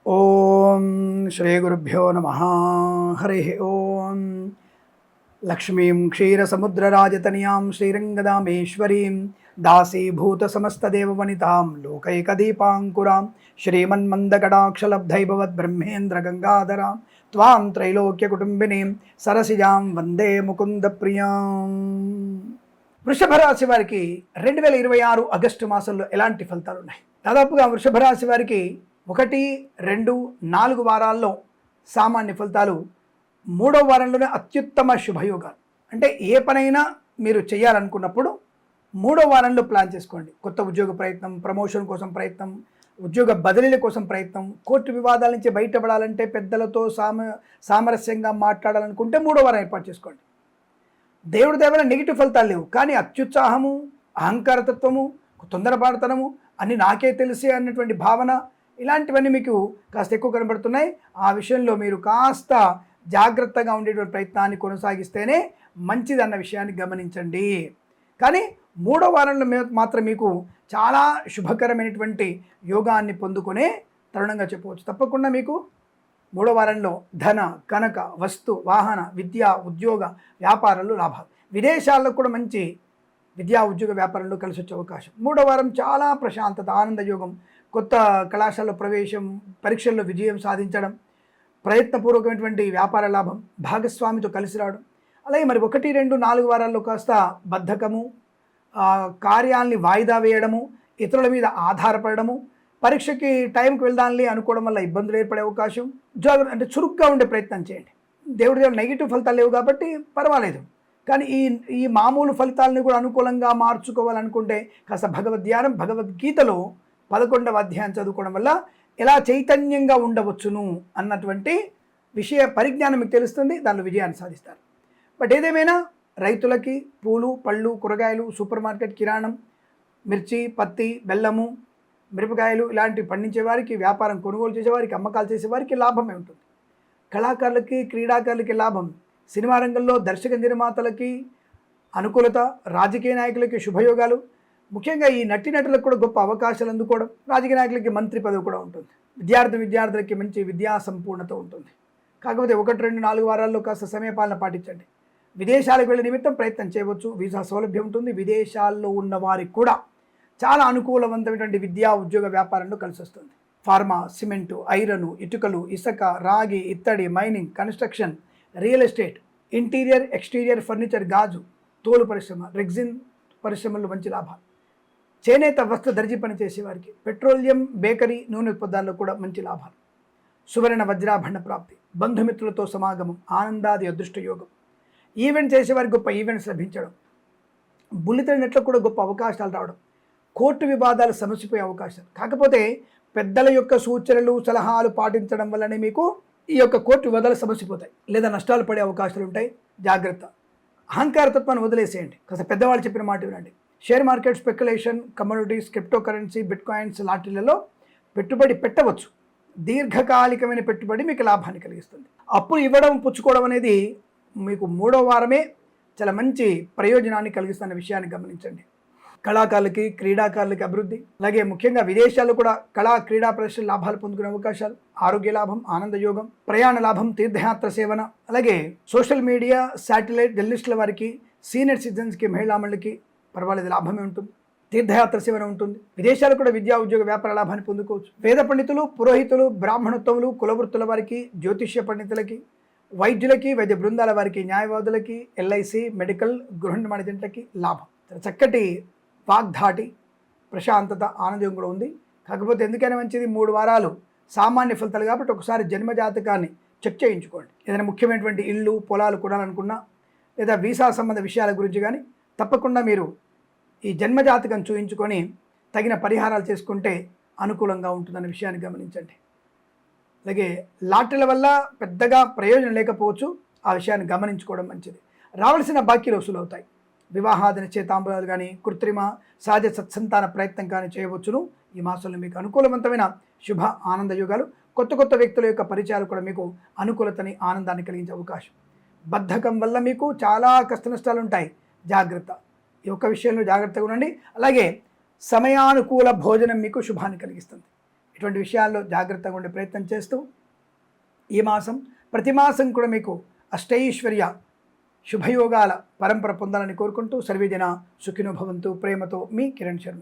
ఓం శ్రీ గురుభ్యో నమ. హరి ఓం. లక్ష్మీం క్షీరసముద్రరాజతనయాం శ్రీరంగదామేశ్వరీం దాసీభూత సమస్తదేవవనితాం లోకైకదీపాంకురాం శ్రీమన్మందకటాక్షలబ్ధైభవద్బ్రహ్మేంద్రగంగాధరాం త్వాం త్రైలోక్యకుటుంబినీం సరసిజాం వందే ముకుందప్రియాం. వృషభ రాశి వారికి 2026 ఆగస్టు మాసంలో ఎలాంటి ఫలితాలు ఉన్నాయి? దాదాపుగా వృషభ రాశి వారికి 1, 2, 4 వారాల్లో సామాన్య ఫలితాలు, 3వ వారంలోనే అత్యుత్తమ శుభయోగాలు. అంటే ఏ పనైనా మీరు చేయాలనుకున్నప్పుడు 3వ వారంలో ప్లాన్ చేసుకోండి. కొత్త ఉద్యోగ ప్రయత్నం, ప్రమోషన్ కోసం ప్రయత్నం, ఉద్యోగ బదిలీల కోసం ప్రయత్నం, కోర్టు వివాదాల నుంచి బయటపడాలంటే పెద్దలతో సామరస్యంగా మాట్లాడాలనుకుంటే 3వ వారం ఏర్పాటు చేసుకోండి. దేవుడి దేవన నెగిటివ్ ఫలితాలు లేవు, కానీ అత్యుత్సాహము, అహంకారతత్వము, తొందరపాటుతనము, అన్ని నాకే తెలిసి అన్నటువంటి భావన, ఇలాంటివన్నీ మీకు కాస్త ఎక్కువ కనబడుతున్నాయి. ఆ విషయంలో మీరు కాస్త జాగ్రత్తగా ఉండేటువంటి ప్రయత్నాన్ని కొనసాగిస్తేనే మంచిది అన్న విషయాన్ని గమనించండి. కానీ 3వ వారంలో మాత్రం మీకు చాలా శుభకరమైనటువంటి యోగాన్ని పొందుకునే తరుణంగా చెప్పవచ్చు. తప్పకుండా మీకు 3వ వారంలో ధన, కనక, వస్తు, వాహన, విద్య, ఉద్యోగ, వ్యాపారాలు లాభాలు, విదేశాల్లో కూడా మంచి విద్యా ఉద్యోగ వ్యాపారంలో కలిసి వచ్చే అవకాశం. 3వ వారం చాలా ప్రశాంతత, ఆనందయోగం, కొత్త కళాశాలలో ప్రవేశం, పరీక్షల్లో విజయం సాధించడం, ప్రయత్నపూర్వకమైనటువంటి వ్యాపార లాభం, భాగస్వామితో కలిసి రావడం. అలాగే మరి 1, 2, 4 వారాల్లో కాస్త బద్ధకము, కార్యాలని వాయిదా వేయడము, ఇతరుల మీద ఆధారపడము, పరీక్షకి టైంకి వెళ్దాంలే అనుకోవడం వల్ల ఇబ్బందులు ఏర్పడే అవకాశం. అంటే చురుగ్గా ఉండే ప్రయత్నం చేయండి. దేవుడి నెగిటివ్ ఫలితాలు లేవు కాబట్టి పర్వాలేదు. కానీ ఈ మామూలు ఫలితాలను కూడా అనుకూలంగా మార్చుకోవాలనుకుంటే కాస్త భగవద్ధ్యానం, భగవద్గీతలో 11వ అధ్యాయం చదువుకోవడం వల్ల ఎలా చైతన్యంగా ఉండవచ్చును అన్నటువంటి విషయ పరిజ్ఞానం మీకు తెలుస్తుంది. దానిలో విజయాన్ని సాధిస్తారు. బట్ ఏదేమైనా రైతులకి పూలు, పళ్ళు, కూరగాయలు, సూపర్ మార్కెట్, కిరాణం, మిర్చి, పత్తి, బెల్లము, మిరపకాయలు ఇలాంటివి పండించే వారికి, వ్యాపారం కొనుగోలు చేసేవారికి, అమ్మకాలు చేసేవారికి లాభమే ఉంటుంది. కళాకారులకి, క్రీడాకారులకి లాభం, సినిమా రంగంలో దర్శక నిర్మాతలకి అనుకూలత, రాజకీయ నాయకులకి శుభయోగాలు, ముఖ్యంగా ఈ నటీనటులకు కూడా గొప్ప అవకాశాలు అందుకోవడం, రాజకీయ నాయకులకి మంత్రి పదవి కూడా ఉంటుంది. విద్యార్థులకి మంచి విద్యా సంపూర్ణత ఉంటుంది. కాకపోతే 1, 2, 4 వారాల్లో కాస్త సమయపాలన పాటించండి. విదేశాలకు వెళ్ళే నిమిత్తం ప్రయత్నం చేయవచ్చు. వీసా సౌలభ్యం ఉంటుంది. విదేశాల్లో ఉన్న వారికి కూడా చాలా అనుకూలవంతమైనటువంటి విద్యా ఉద్యోగ వ్యాపారంలో కలిసి వస్తుంది. ఫార్మా, సిమెంటు, ఐరను, ఇటుకలు, ఇసుక, రాగి, ఇత్తడి, mining, construction, real estate, interior, exterior furniture, గాజు, తోలు పరిశ్రమ, రెగ్జిన్ పరిశ్రమల్లో మంచి లాభాలు. చేనేత వస్త్ర దర్జీ పని చేసేవారికి, పెట్రోలియం, బేకరీ, నూనె ఉత్పత్తుల్లో కూడా మంచి లాభాలు. సువర్ణ వజ్రాభరణ ప్రాప్తి, బంధుమిత్రులతో సమాగమం, ఆనందాది అదృష్ట యోగం, ఈవెంట్ చేసేవారికి గొప్ప ఈవెంట్స్ లభించడం, బుల్లితెర నెట్లకు కూడా గొప్ప అవకాశాలు రావడం, కోర్టు వివాదాలు సమసిపోయే అవకాశాలు. కాకపోతే పెద్దల యొక్క సూచనలు, సలహాలు పాటించడం వల్లనే మీకు ఈ యొక్క కోర్టు వివాదాలు సమసిపోతాయి, లేదా నష్టాలు పడే అవకాశాలు ఉంటాయి. జాగ్రత్త. అహంకారతత్వాన్ని వదిలేసేయండి. కాస్త పెద్దవాళ్ళు చెప్పిన మాట వినండి. Share market, speculation, commodities, crypto currency, bitcoins లాంటిలలో పెట్టుబడి పెట్టవచ్చు. దీర్ఘకాలికమైన పెట్టుబడి మీకు లాభాన్ని కలిగిస్తుంది. అప్పులు ఇవ్వడం, పుచ్చుకోవడం అనేది మీకు 3వ వారమే చాలా మంచి ప్రయోజనాన్ని కలిగిస్తున్న విషయాన్ని గమనించండి. కళాకారులకి, క్రీడాకారులకి అభివృద్ధి, అలాగే ముఖ్యంగా విదేశాల్లో కూడా కళా, క్రీడా ప్రదర్శన లాభాలు పొందుకునే అవకాశాలు, ఆరోగ్య లాభం, ఆనందయోగం, ప్రయాణ లాభం, తీర్థయాత్ర సేవన, అలాగే సోషల్ మీడియా, శాటిలైట్, జర్నలిస్టుల వారికి, సీనియర్ సిటిజన్స్కి, మహిళామణులకి పర్వాలేదు లాభమే ఉంటుంది. తీర్థయాత్ర సేవన ఉంటుంది. విదేశాలు కూడా విద్యా ఉద్యోగ వ్యాపార లాభాన్ని పొందుకోవచ్చు. వేద పండితులు, పురోహితులు, బ్రాహ్మణోత్తములు, కులవృత్తుల వారికి, జ్యోతిష్య పండితులకి, వైద్యులకి, వైద్య బృందాల వారికి, న్యాయవాదులకి, ఎల్ఐసి, మెడికల్, గృహ నిర్మాణ జంటలకి లాభం. చక్కటి వాగ్ధాటి, ప్రశాంతత, ఆనందం కూడా ఉంది. కాకపోతే ఎందుకైనా మంచిది 3 వారాలు సామాన్య ఫలితాలు కాబట్టి ఒకసారి జన్మజాతకాన్ని చెక్ చేయించుకోండి. ఏదైనా ముఖ్యమైనటువంటి ఇల్లు, పొలాలు కొనాలనుకున్నా, లేదా వీసా సంబంధ విషయాల గురించి కానీ తప్పకుండా మీరు ఈ జన్మజాతకం చూయించుకొని తగిన పరిహారాలు చేసుకుంటే అనుకూలంగా ఉంటుందనే విషయాన్ని గమనించండి. అలాగే లాటరీల వల్ల పెద్దగా ప్రయోజనం లేకపోవచ్చు. ఆ విషయాన్ని గమనించుకోవడం మంచిది. రావాల్సిన బాకీలు వసూలు అవుతాయి. వివాహాది నిశ్చయితాంబూలాలు కానీ, కృత్రిమ సహజ సత్సంతాన ప్రయత్నం కానీ చేయవచ్చును. ఈ మాసంలో మీకు అనుకూలవంతమైన శుభ ఆనంద యుగాలు, కొత్త వ్యక్తుల యొక్క పరిచయాలు కూడా మీకు అనుకూలతని, ఆనందాన్ని కలిగించే అవకాశం. బద్ధకం వల్ల మీకు చాలా కష్ట నష్టాలు ఉంటాయి. జాగ్రత్త. ఈ ఒక్క విషయంలో జాగ్రత్తగా ఉండండి. అలాగే సమయానుకూల భోజనం మీకు శుభాన్ని కలిగిస్తుంది. ఇటువంటి విషయాల్లో జాగ్రత్తగా ఉండే ప్రయత్నం చేస్తూ ఈ మాసం ప్రతి మాసం కూడా మీకు అష్టైశ్వర్య శుభయోగాల పరంపర పొందాలని కోరుకుంటూ సర్వేజన సుఖినో భవంతు. ప్రేమతో మీ కిరణ్ శర్మ.